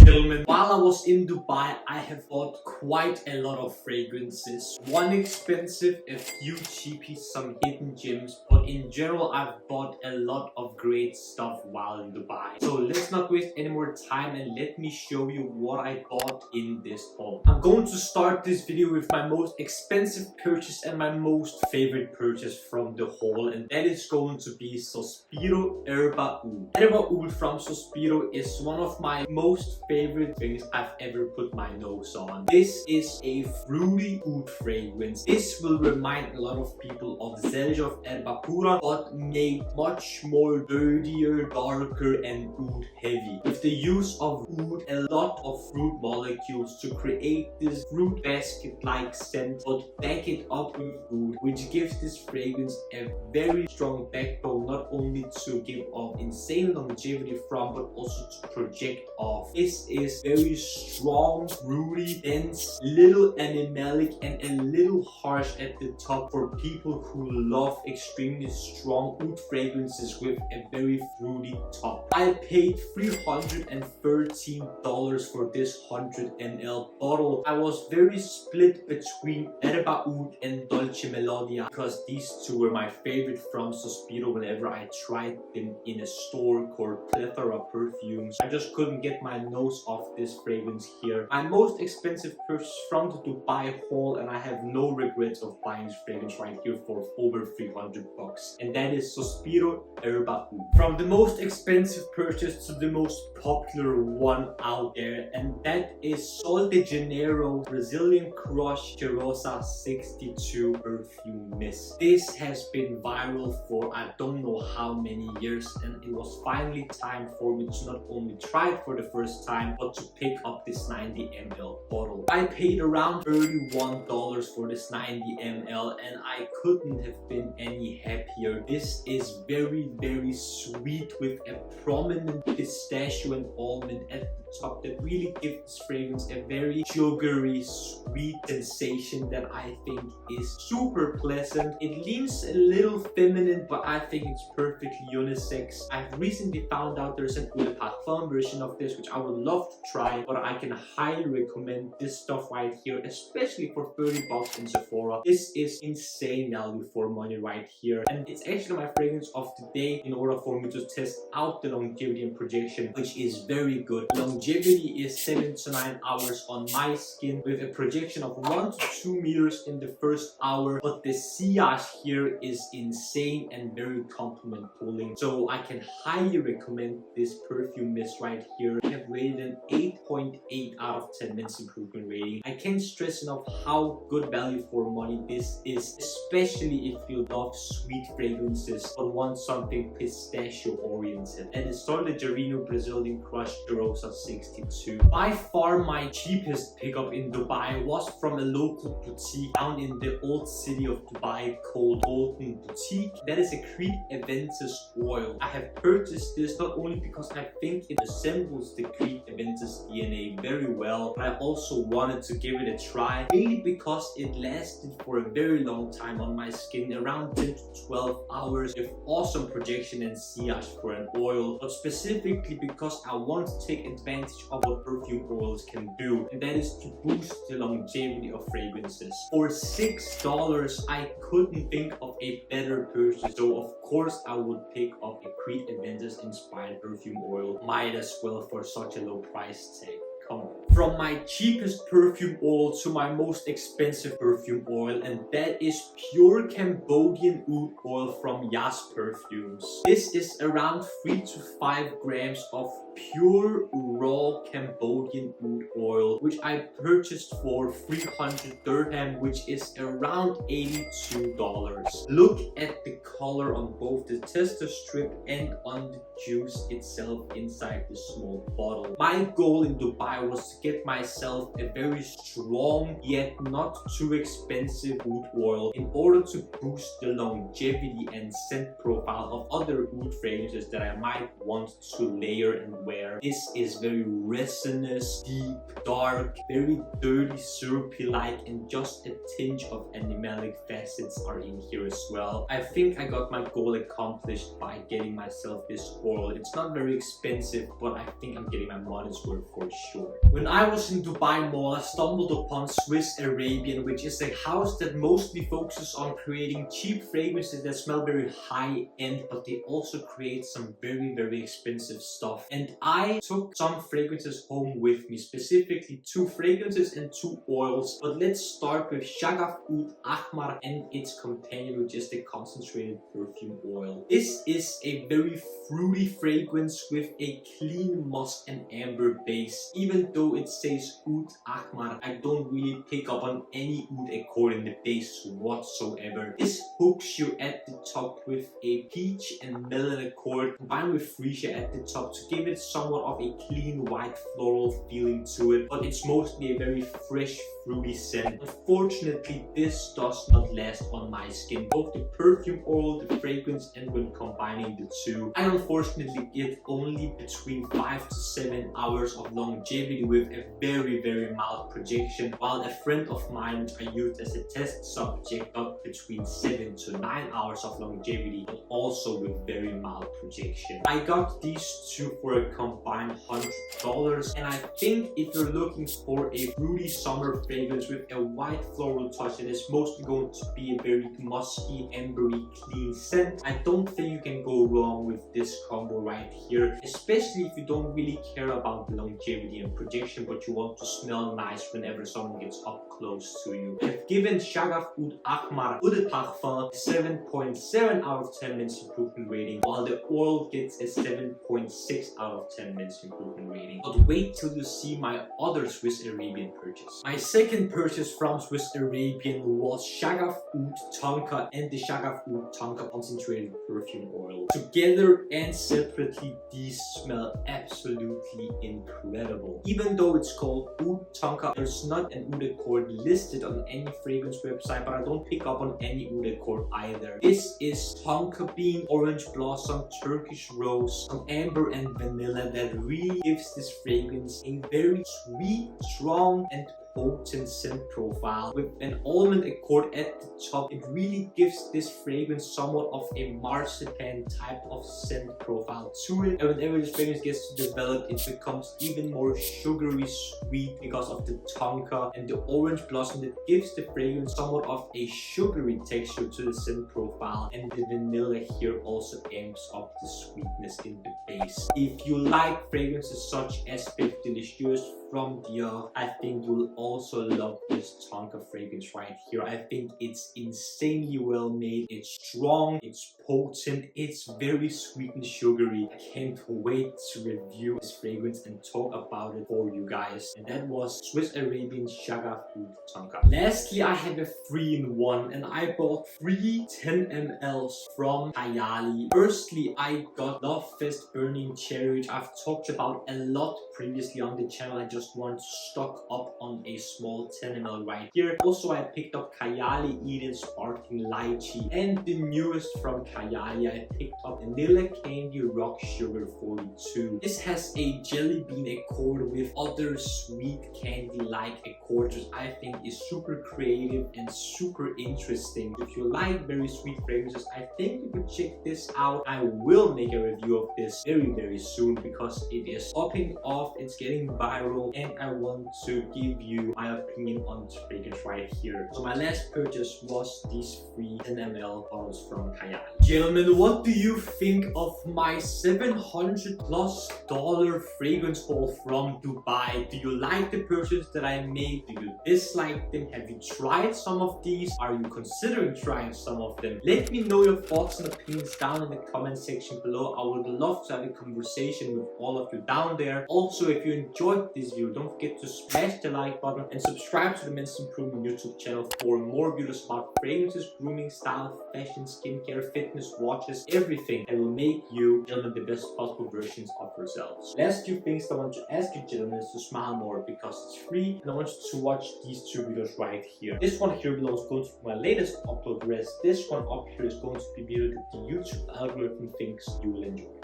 gentlemen, while I was in Dubai, I have bought quite a lot of fragrances. One expensive, a few cheapies, some hidden gems, but in general I've bought a lot of great stuff while in Dubai. So let's not waste any more time and let me show you what I bought in this haul. I'm going to start this video with my most expensive purchase and my most favorite purchase from the haul, and that is going to be Sospiro Erba Oud. Erba Oud from Sospiro is one of my most favorite things I've ever put my nose on. This is a fruity oud fragrance. This will remind a lot of people of Shaghaf Erba Pura, but made much more dirtier, darker and oud heavy. With the use of oud, a lot of fruit molecules to create this fruit basket-like scent, but back it up with oud, which gives this fragrance a very strong backbone, not only to give off insane longevity from, but also to project off. This is very strong, fruity, dense, little animalic and a little harsh at the top for people who love extremely strong oud fragrances with a very fruity top. I paid $313 for this 100 ml bottle. I was very split between Erba Oud and Dolce Melodia because these two were my favorite from Sospiro whenever I tried them in a store called Plethora Perfumes. I just couldn't get my nose off this fragrance here. My most expensive purchase from the Dubai haul, and I have no regrets of buying this fragrance right here for over 300 bucks, and that is Sospiro Erba Oud. From the most expensive purchase to the most popular one out there, and that is Sol de Janeiro Brazilian Crush Cheirosa 62 Perfume Mist. This has been viral for I don't know how many years, and it was finally time for me to not only try it for the first time, but to pick up this 90 ml bottle. I paid around $31 for this 90 ml, and I couldn't have been any happier. This is very sweet with a prominent pistachio and almond at the top that really gives this fragrance a very sugary, sweet sensation that I think is super pleasant. It leans a little feminine, but I think it's perfectly unisex. I've recently found out there's an Eau de Parfum version of this, which I would love to try, but I can highly recommend this stuff right here, especially for 30 bucks in Sephora. This is insane value for money right here, and it's actually my fragrance of the day in order for me to test out the longevity and projection, which is very good. Longevity is 7 to 9 hours on my skin with a projection of 1 to 2 meters in the first hour, but the sillage here is insane and very compliment pulling. So I can highly recommend this perfume mist right here. I have rated an 8.8 out of 10 minutes improvement rating. I can't stress enough how good value for money this is, especially if you love sweet fragrances but want something pistachio oriented. And it's Sol de Janeiro Brazilian Crush Cheirosa 62. By far my cheapest pickup in Dubai was from a local boutique down in the old city of Dubai called Golden Boutique. That is a Creed Aventus oil. I have purchased this not only because I think it resembles the Creed Aventus DNA very well, but I also wanted to give it a try, mainly because it lasted for a very long time on my skin, around 10 to 12 hours, with awesome projection and sillage for an oil, but specifically because I want to take advantage of what perfume oils can do, and that is to boost the longevity of fragrances. For $6, I couldn't think of a better purchase, so of course I would pick up a Creed Aventus inspired perfume oil. Might as well for such a low price tag. Come on. From my cheapest perfume oil to my most expensive perfume oil, and that is pure Cambodian oud oil from Yas Perfumes. This is around 3 to 5 grams of pure raw Cambodian oud oil, which I purchased for 300 dirham, which is around $82. Look at the color on both the tester strip and on the juice itself inside the small bottle. My goal in Dubai was to get myself a very strong yet not too expensive oud oil in order to boost the longevity and scent profile of other oud fragrances that I might want to layer and wear. This is very resinous, deep, dark, very dirty, syrupy-like, and just a tinge of animalic facets are in here as well. I think I got my goal accomplished by getting myself this oil. It's not very expensive, but I think I'm getting my money's worth for sure. When I was in Dubai Mall, I stumbled upon Swiss Arabian, which is a house that mostly focuses on creating cheap fragrances that smell very high-end, but they also create some very expensive stuff. And I took some fragrances home with me, specifically 2 fragrances and 2 oils. But let's start with Shaghaf Oud Ahmar and its companion, which is the concentrated perfume oil. This is a very fruity fragrance with a clean musk and amber base. Even though it says Oud Ahmar, I don't really pick up on any oud accord in the base whatsoever. This hooks you at the top with a peach and melon accord combined with freesia at the top to give it somewhat of a clean white floral feeling to it, but it's mostly a very fresh fruity scent. Unfortunately, this does not last on my skin. Both the perfume oil, the fragrance, and when combining the two, I unfortunately get only between 5 to 7 hours of longevity with a very mild projection, while a friend of mine, which I used as a test subject, got between 7 to 9 hours of longevity, but also with very mild projection. I got these two for a combined $100, and I think if you're looking for a fruity summer fragrance with a white floral touch that is mostly going to be a very musky, ambery, clean scent, I don't think you can go wrong with this combo right here, especially if you don't really care about the longevity and projection, but you want to smell nice whenever someone gets up close to you. I've given Shaghaf Oud Ahmar Eau de Parfum a 7.7 out of 10 minutes improvement rating, while the oil gets a 7.6 out of 10 minutes improvement rating. But wait till you see my other Swiss Arabian purchase. My second purchase from Swiss Arabian was Shaghaf Oud Tonka and the Shaghaf Oud Tonka concentrated perfume oil. Together and separately, these smell absolutely incredible. Even though it's called Oud Tonka, there's not an oud accord listed on any fragrance website, but I don't pick up on any oud accord either. This is tonka bean, orange blossom, Turkish rose, some amber and vanilla that really gives this fragrance a very sweet, strong, and potent scent profile. With an almond accord at the top, it really gives this fragrance somewhat of a marzipan type of scent profile to it. And whenever this fragrance gets to develop, it becomes even more sugary sweet because of the tonka and the orange blossom that gives the fragrance somewhat of a sugary texture to the scent profile. And the vanilla here also amps up the sweetness in the base. If you like fragrances such as Bif Delicieux from Dior, I think you'll also love this Tonka fragrance right here. I think it's insanely well made. It's strong, it's potent, it's very sweet and sugary. I can't wait to review this fragrance and talk about it for you guys. And that was Swiss Arabian Shaghaf Oud Tonka. Lastly, I have a 3-in-1, and I bought 3 10 mLs from Kayali. Firstly, I got Lovefest Burning Cherry, which I've talked about a lot previously on the channel. I just want to stock up on a small 10 ml right here. Also, I picked up Kayali Eden Sparkling Lychee, and the newest from Kayali, I picked up Vanilla Candy Rock Sugar 42. This has a jelly bean accord with other sweet candy-like accords, which I think is super creative and super interesting. If you like very sweet fragrances, I think you could check this out. I will make a review of this very soon because it is popping off, it's getting viral, and I want to give you my opinion on this fragrance right here. So my last purchase was these 3 10 ml bottles from Kayali. Gentlemen, what do you think of my $700+ fragrance haul from Dubai? Do you like the purchase that I made? Do you dislike them? Have you tried some of these? Are you considering trying some of them? Let me know your thoughts and opinions down in the comment section below. I would love to have a conversation with all of you down there. Also, if you enjoyed this video, don't forget to smash the like button and subscribe to the Men's Improvement YouTube channel for more videos about fragrances, grooming, style, fashion, skincare, fitness, watches, everything that will make you, gentlemen, the best possible versions of yourselves. Last few things I want to ask you, gentlemen, is to smile more because it's free, and I want you to watch these 2 videos right here. This one here below is going to be my latest upload, whereas this one up here is going to be video that the YouTube algorithm thinks you will enjoy.